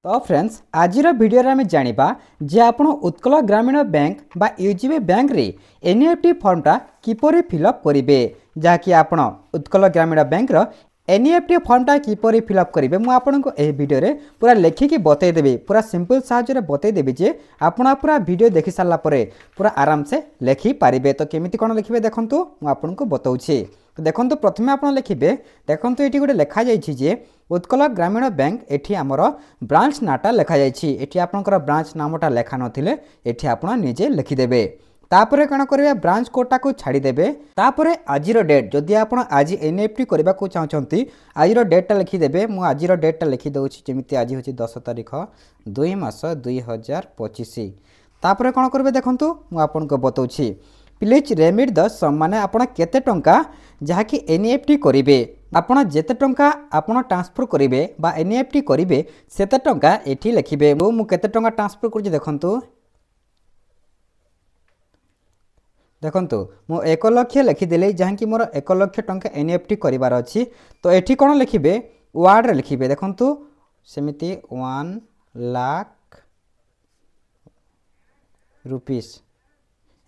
तो फ्रेंड्स आज वीडियो रे हमें जानिबा जे आपण उत्कल ग्रामीण बैंक बा यूजीबी बैंक रे एनईएफटी फॉर्मटा किपरि फिलअप करिवे जाकि आपण उत्कल ग्रामीण बैंक रो एनईएफटी फॉर्मटा किपरि फिलअप करिवे मु आपनको ए वीडियो रे पूरा लेखिकी बतै देबी पूरा सिंपल साहाय्य रे बतै देबी जे आपण पूरा वीडियो देखि सारला परे पूरा आराम से लेखि पारिबे। तो केमिति कोन लिखिबे देखंतु मु आपनको बतौछि। तो देखंतु प्रथमे आपण लिखिबे देखंतु एठी गोटे लेखा जायछि जे उत्कल ग्रामीण बैंक एठी आमर ब्रांच नाटा लेखा जायछि। एठी आपनकर ब्रांच नामटा लेखा नथिले एठी आपण निजे लिखि देबे। तापरे कण करिवे ब्रांच कोडटा को छाडी देबे। तापरे आजिरो डेट जदि आपण आज एनईएफटी करबा को चाहचंती आजिरो डेटटा लिखि देबे। मु आजिरो डेटटा लिखि दउछि जेमिति आज होछि 10 तारिख 2 मास 2025। तापरे कण करबे देखंतु मु आपनको बतौछि प्लीज रेमिट द सम माने आपण केते टंका जहाकी एनईएफटी करिवे आपण जेते टंका आपण ट्रांसफर करिवे बा एनईएफटी करिवे सेते टंका एठी लिखिबे। मु केते टंका ट्रांसफर करछि देखंतु देखंतु मु 1 लाख लिखिदेले जहाँकि मोर 1 लाख टंका एनईएफटी करिवार अछि। तो एठी कोन लिखिबे वार्ड रे लिखिबे देखंतु सेमिति 1 लाख रुपीस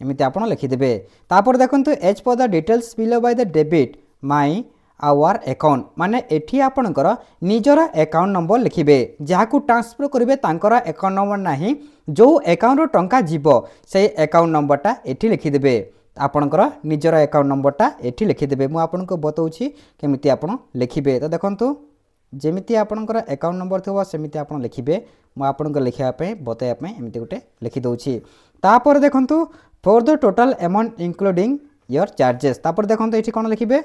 एमिति आपण लिखिदेबे। तापर देखंतु as per the details below by the debit my our account माने एठी आपणकर निजर अकाउंट नंबर लिखिबे जहाकू ट्रांसफर करिवे तांकर अकाउंट नंबर नाही जो अकाउंट रो टंका जीवो से अकाउंट नंबरटा एठी लिखिदेबे। आपणकर निजर अकाउंट नंबरटा एठी लिखिदेबे। मु आपनको बतौछि केमिति आपण लिखिबे। तो देखंतु जेमिति आपणकर अकाउंट नंबर थबो सेमिति आपण लिखिबे। मु आपनको लिखिया पे बतैया पे एमिति गुटे लिखि दउछि। तापर देखंतु for the total amount including your charges तापर देखंतु एठी कोन लिखिबे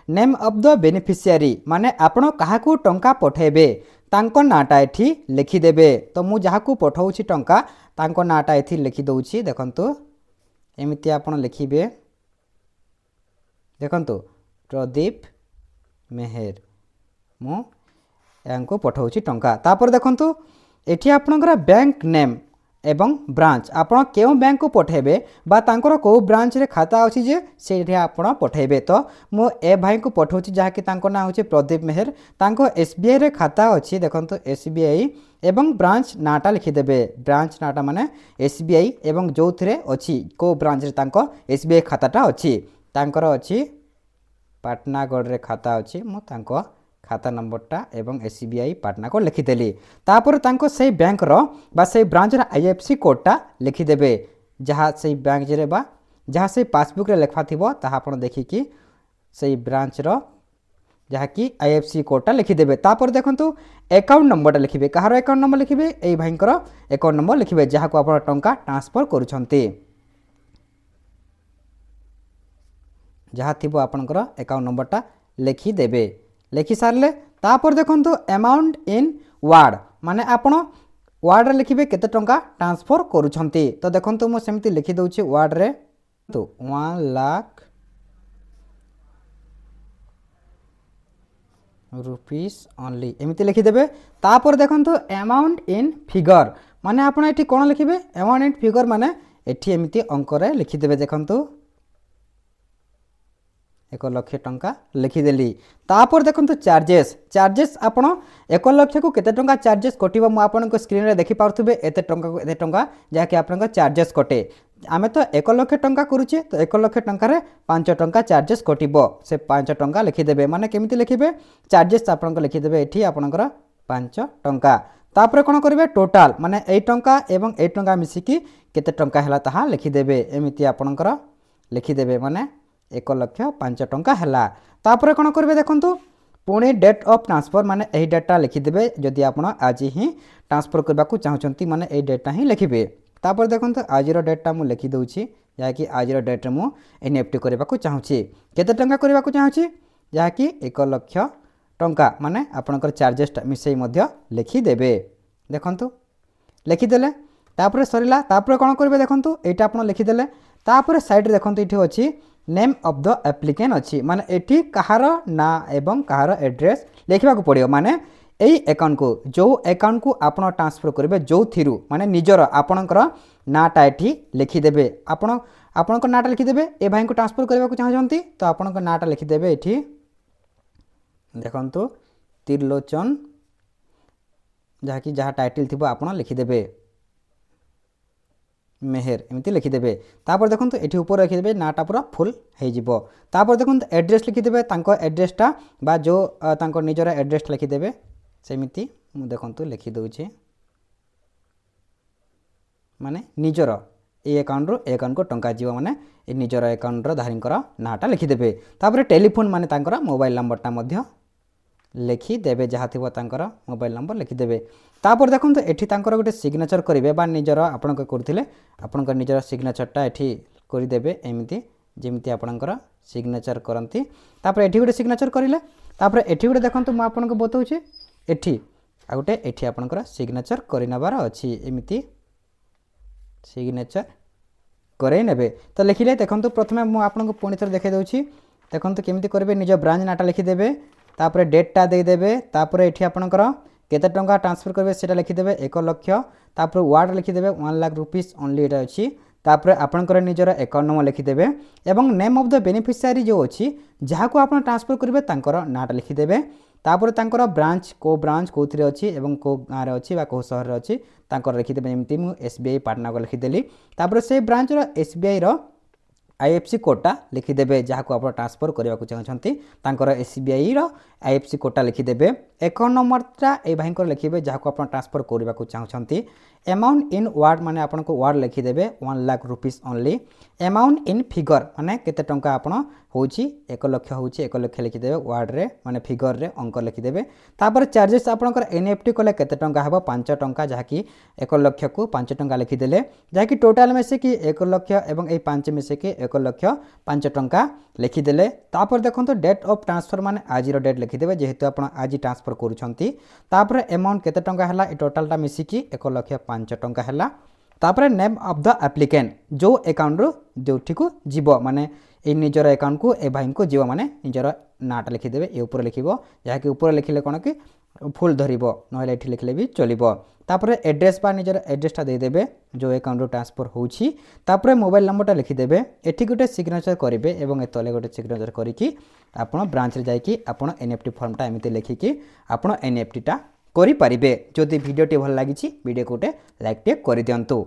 नेम ऑफ द बेनिफिशियरी माने आपण काहाकू टंका पठेबे तांको नाटा एठी लिखि देबे। तो मु जहाकू पठाउछि टंका तांको नाटा एठी लिखि दउछि देखंतु एमिति आपण लिखिबे देखंतु प्रदीप मेहर मु यांको पठाउछि टंका। तापर देखंतु एठी आपनकर बैंक नेम एवं ब्रांच आपण केउ बैंक को पठेबे बा तांकर को ब्रांच रे खाता अछि जे सेठी आपण पठेबे। तो मु ए भाई को पठौछि जहाकि तांको ना होछि प्रदीप मेहर तांको एसबीआई रे खाता अछि देखंतु एसबीआई एवं ब्रांच नाटा लिखि देबे। ब्रांच नाटा माने एसबीआई एवं जोथरे अछि को ब्रांच रे तांको एसबीआई खाताटा अछि तांकर अछि पाटनागढ़ रे खाता अछि मु तांको खाता नंबरटा एवं एसबीआई पाटनागढ़ लिखिदेली। तापर तांको से बैंक रो बा से ब्रांच रे आईएफसी कोडटा लिखिदेबे जहाँ से बैंक रे बा जहाँ से पासबुक रे लेखा थिबो ताहा आपण देखिकी से ब्रांच रो जहाँ कि आईएफसी कोडटा लिखिदेबे। तापर देखंतु अकाउंट नंबरटा लिखिबे कहार अकाउंट नंबर लिखिबे एई भाईंकर अकाउंट नंबर लिखिबे जहाँ को आपण टंका ट्रांसफर करूछंती जहाँ थिबो आपणकर अकाउंट नंबरटा लिखिदेबे। लिखि सारले तापर देखंतु अमाउंट इन वार्ड माने आपण वार्ड रे लिखिबे केते टंका ट्रांसफर करूछंती। तो देखंतु मो सेमति लिखि दउछि वार्ड रे तो 1 लाख रुपीस ओनली एमिति लिखि देबे। तापर देखंतु अमाउंट इन फिगर माने आपण एठी कोन लिखिबे अमाउंट इन फिगर माने एठी एमिति अंक रे लिखि देबे देखंतु 1 लाख टंका लिखिदेली। तापर देखंतु चार्जेस चार्जेस आपण 1 लाख को केते टंका चार्जेस कटिबो मु आपन को स्क्रीन रे देखि पारथुबे एते टंका जाके आपन चार्जेस कटे आमे तो 1 लाख टंका करूचे तो 1 लाख टंका रे 5 टंका चार्जेस कटिबो से 5 टंका लिखिदेबे। माने केमिति लिखिबे चार्जेस आपन को लिखिदेबे एठी आपनकर 5 टंका। तापर कोन करिवे टोटल माने 8 टंका एवं 8 टंका मिसिकी केते टंका हला ताहा लिखिदेबे एमिति आपनकर लिखिदेबे माने 1 लाख 5 टंका हला। तापर कोन करबे देखंतु पुणी डेट ऑफ ट्रांसफर माने एही डेटा लिखिदेबे जदि आपण आज ही ट्रांसफर करबा को चाहचंती माने एही डेटा ही लिखिबे। तापर देखंतु आजिरो डेटा मु लिखि दउछि जाकी आजिरो डेट मु एनईएफटी करबा को चाहूछि केते टंका करबा को चाहूछि जाकी 1 लाख टंका माने आपनकर चार्जेस मिसई मध्य लिखिदेबे। देखंतु लिखिदेले तापर सरिला तापर कोन करबे देखंतु एटा आपण लिखिदेले। तापर साइड रे देखंतु इठी अछि नेम ऑफ द एप्लिकेंट अच्छी माने एठी कहार ना एवं कहार एड्रेस लिखा पड़ो माने एई अकाउंट को जो अकाउंट को आपण ट्रांसफर करेंगे जो थिरु माने निजर आपणकर नाटा एठी लिखिदेबे। आपणकर नाटा लिखिदेबे ए भाई को ट्रांसफर करबा को चाहछंती तो आपणकर नाटा लिखिदेबे एठी देखंतु त्रिलोचन जहाँकि जहाँ टाइटल थी आप लिखिदेवे मेहर एमती लिखिदेवे तापर देखो ये ऊपर लिखिदेवे नाटा पूरा फुल हो तापर देखो एड्रेस लिखिदेवे एड्रेसटा बा जो निजर एड्रेसटा लिखिदेवे सेमती देखो लिखिदे माने निजर ए अकाउंट रो ए अकाउंट को टंका जीव माने ए निजर अकाउंट रो धारींकर नाटा लिखिदेवे तापर टेलीफोन माने तांकर मोबाइल नंबरटा मध्य लिखिदेवे जहाँ थी मोबाइल नंबर लिखिदेवे तापर देखो एठी तांकर गोटे सिग्नेचर करेंगे बा निजर आपण करथिले आपण निजर सिग्नेचरटा एठी करदेवे एमती जेमती आपणकर सिग्नेचर करती तापर एठी गोटे सिग्नेचर करेंगे तापर एठी गोटे देखो मुझे आपको बताऊँ एठी आ गोटे एठी आपणकर सिग्नेचर करनेबार अच्छी एमती सिग्नेचर करे नेबे तो लिखिले देखो प्रथमे मुझे आपको पुणी थोड़े देखा दूसरी देखो केमती करेंगे निज ब्रांच नाटा लिखिदेवे तापर डेटटा देदेवे तापर एठी आपणकर केते टंका ट्रांसफर करेंगे सेटा लिखिदेवे 1 लाख तापर वार्ड लिखिदेवे 1 लाख रुपीस ओनली एटा अच्छी तापर आपणकर निजर अकाउंट नंबर लिखिदेवे एवं नेम ऑफ द बेनिफिशियरी जो अच्छी जहाँ को आप ट्रांसफर करेंगे तांकर नाटा लिखिदेवे तापर तांकर ब्रांच कोथिरे अच्छी एवं को गाँव में अच्छी कौ सहर में अच्छी तांकर लिखिदेवे एमती मु SBI पाटना को लिखिदेली तापर से ब्रांच SBI रो IFC कोटा लिखिदेवे जहाँ को आप ट्रांसफर करने को चाहते तांकर SBI रो IFC कोटा लिखिदेवे अकाउंट नंबरटा ए भाई लिखिए जहाँ को आप ट्रांसफर करने को चाहते अमाउंट इन वार्ड माने आपन को वार्ड लिखिदेवे 1 lakh rupees only amount in figure माने केते टंका आपन होची 1 लाख होची 1 लाख लिखिदेवे वार्ड रे माने फिगर रे अंक लिखिदेवे तापर चार्जेस आपनकर NFT कले केते टंका हबो 5 टंका जहाँ कि 1 लाख को 5 टंका लिखिदेले जहाँ कि टोटाल मिसे कि 1 लाख एवं ए 5 मिसे कि 1 लाख 5 टंका लिखिदेले तापर देखो डेट ऑफ ट्रांसफर माने आज रो डेट लिखिदेवे जेहेतु आप आज ट्रांसफर करूछंती तापर अमाउंट केते टंका हला ए टोटालटा मिसिकी 1 लाख 5 टंका हला तापर नेम ऑफ द एप्लिकेंट जो अकाउंट रो जोठी को जीव माने ए निजर अकाउंट को ए भाई को जीव माने निजर नाटा लिखिदेवे ए ऊपर लिखिबो जहाँ कि ऊपर लिखिले कोन कि फुल धरिबो नहले एठी लिखले भी चलिबो तापर एड्रेस बा निजर एड्रेसटा दे देबे जो अकाउंट रो ट्रांसफर होउछि तापर मोबाइल नंबरटा लिखिदेवे एठी गोटे सिग्नेचर करिवे एवं ए तले गोटे सिग्नेचर करिकि आपण ब्रांच रे जाइकि आपण NFT फॉर्मटा एमिति लिखिकि आपण NFT टा करि परिबे जदि वीडियोटी भल लागिछि वीडियो को गोटे लाइक टे करि दियंतु।